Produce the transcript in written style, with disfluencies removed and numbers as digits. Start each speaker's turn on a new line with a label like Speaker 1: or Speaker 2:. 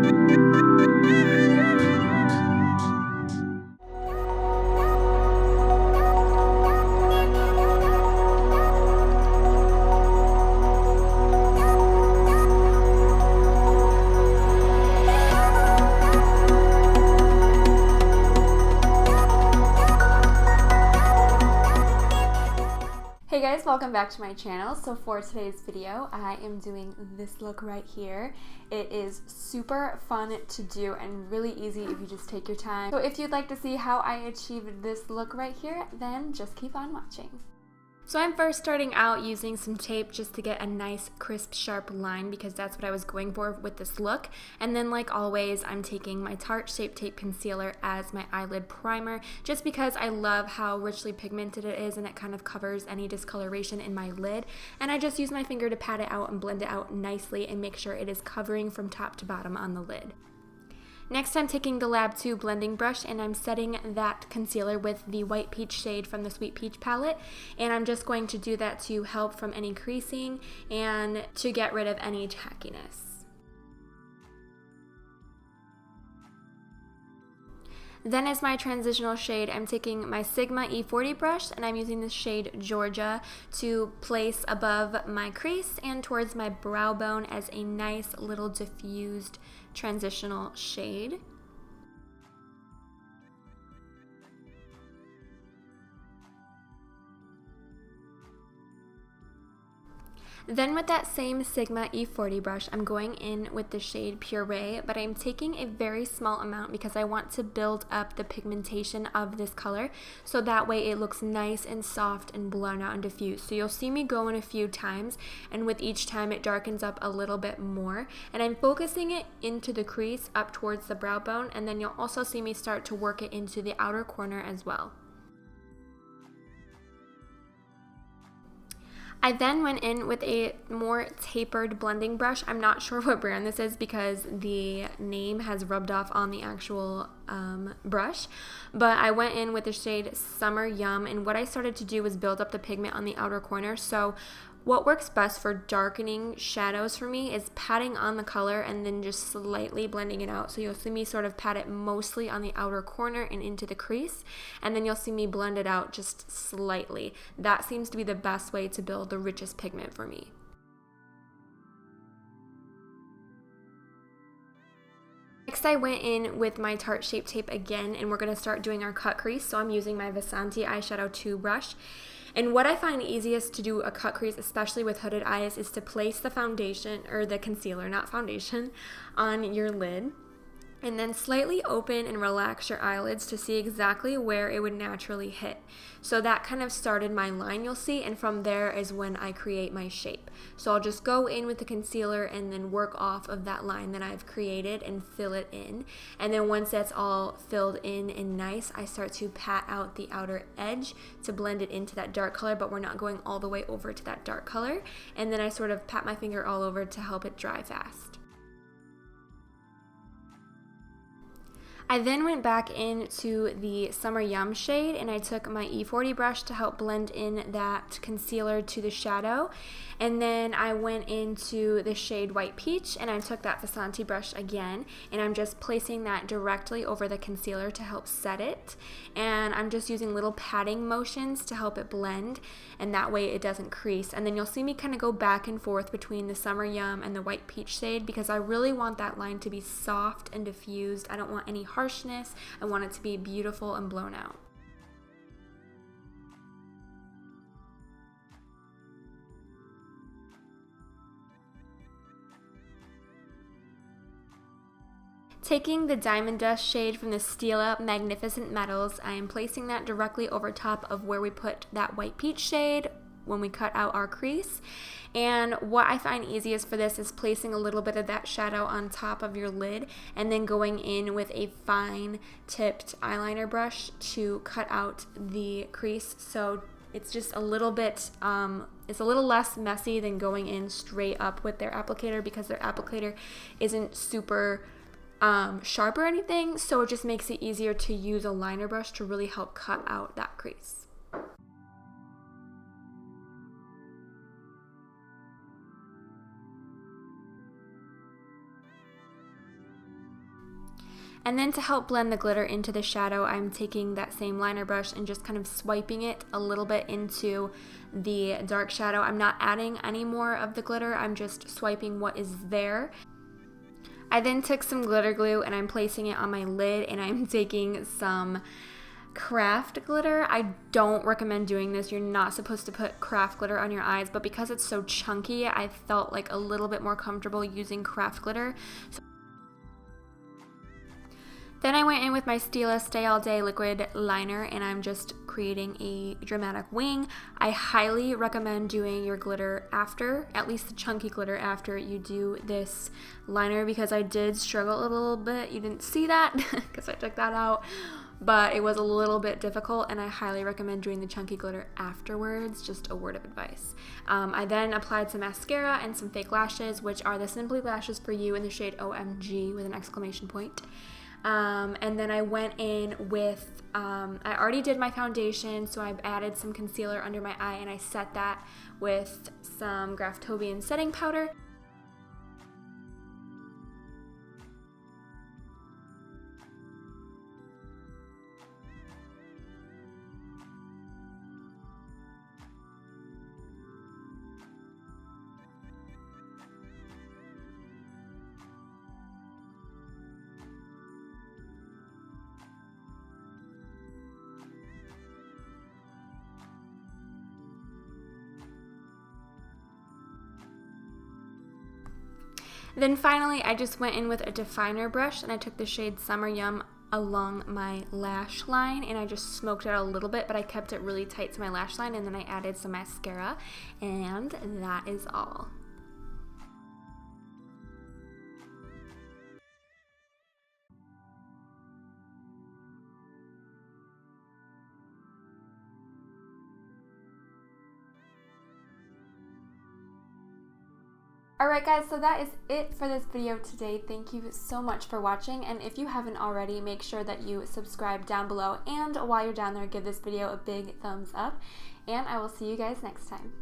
Speaker 1: Hey guys, welcome back to my channel. So for today's video, I am doing this look right here. It is super fun to do and really easy if you just take your time. So if you'd like to see how I achieved this look right here, then just keep on watching. So I'm first starting out using some tape just to get a nice crisp sharp line because that's what I was going for with this look. And then like always, I'm taking my Tarte Shape Tape Concealer as my eyelid primer just because I love how richly pigmented it is and it kind of covers any discoloration in my lid. And I just use my finger to pat it out and blend it out nicely and make sure it is covering from top to bottom on the lid. Next, I'm taking the Lab 2 blending brush and I'm setting that concealer with the White Peach shade from the Sweet Peach palette. And I'm just going to do that to help from any creasing and to get rid of any tackiness. Then as my transitional shade, I'm taking my Sigma E40 brush and I'm using the shade Georgia to place above my crease and towards my brow bone as a nice little diffused transitional shade. Then with that same Sigma E40 brush, I'm going in with the shade Puree, but I'm taking a very small amount because I want to build up the pigmentation of this color so that way it looks nice and soft and blown out and diffused. So you'll see me go in a few times and with each time it darkens up a little bit more. And I'm focusing it into the crease up towards the brow bone, and then you'll also see me start to work it into the outer corner as well. I then went in with a more tapered blending brush. I'm not sure what brand this is because the name has rubbed off on the actual brush, but I went in with the shade Summer Yum, and what I started to do was build up the pigment on the outer corner. So what works best for darkening shadows for me is patting on the color and then just slightly blending it out. So you'll see me sort of pat it mostly on the outer corner and into the crease, and then you'll see me blend it out just slightly. That seems to be the best way to build the richest pigment for me. Next, I went in with my Tarte Shape Tape again, and we're going to start doing our cut crease. So I'm using my Vasanti Eyeshadow 2 brush. And what I find easiest to do a cut crease, especially with hooded eyes, is to place the foundation, or the concealer, not foundation, on your lid. And then slightly open and relax your eyelids to see exactly where it would naturally hit. So that kind of started my line, you'll see, and from there is when I create my shape. So I'll just go in with the concealer and then work off of that line that I've created and fill it in. And then once that's all filled in and nice, I start to pat out the outer edge to blend it into that dark color, but we're not going all the way over to that dark color. And then I sort of pat my finger all over to help it dry fast. I then went back into the Summer Yum shade and I took my E40 brush to help blend in that concealer to the shadow. And then I went into the shade White Peach and I took that Vasanti brush again, and I'm just placing that directly over the concealer to help set it. And I'm just using little patting motions to help it blend, and that way it doesn't crease. And then you'll see me kind of go back and forth between the Summer Yum and the White Peach shade because I really want that line to be soft and diffused. I don't want any harshness. I want it to be beautiful and blown out. Taking the Diamond Dust shade from the Stila Magnificent Metals, I am placing that directly over top of where we put that White Peach shade when we cut out our crease. And what I find easiest for this is placing a little bit of that shadow on top of your lid and then going in with a fine tipped eyeliner brush to cut out the crease. So it's just a little bit, it's a little less messy than going in straight up with their applicator because their applicator isn't super sharp or anything, so it just makes it easier to use a liner brush to really help cut out that crease. And then to help blend the glitter into the shadow, I'm taking that same liner brush and just kind of swiping it a little bit into the dark shadow. I'm not adding any more of the glitter, I'm just swiping what is there. I then took some glitter glue and I'm placing it on my lid, and I'm taking some craft glitter. I don't recommend doing this. You're not supposed to put craft glitter on your eyes, but because it's so chunky, I felt like a little bit more comfortable using craft glitter. Then I went in with my Stila Stay All Day liquid liner, and I'm just creating a dramatic wing. I highly recommend doing your glitter after, at least the chunky glitter, after you do this liner, because I did struggle a little bit. You didn't see that because I took that out, but it was a little bit difficult, and I highly recommend doing the chunky glitter afterwards. Just a word of advice. I then applied some mascara and some fake lashes, which are the Simply Lashes for You in the shade OMG with an exclamation point. And then I went in with, I already did my foundation, so I've added some concealer under my eye, and I set that with some Graftobian setting powder. Then finally, I just went in with a definer brush, and I took the shade Summer Yum along my lash line, and I just smoked it out a little bit, but I kept it really tight to my lash line, and then I added some mascara, and that is all. Alright guys, so that is it for this video today. Thank you so much for watching, and if you haven't already, make sure that you subscribe down below, and while you're down there, give this video a big thumbs up, and I will see you guys next time.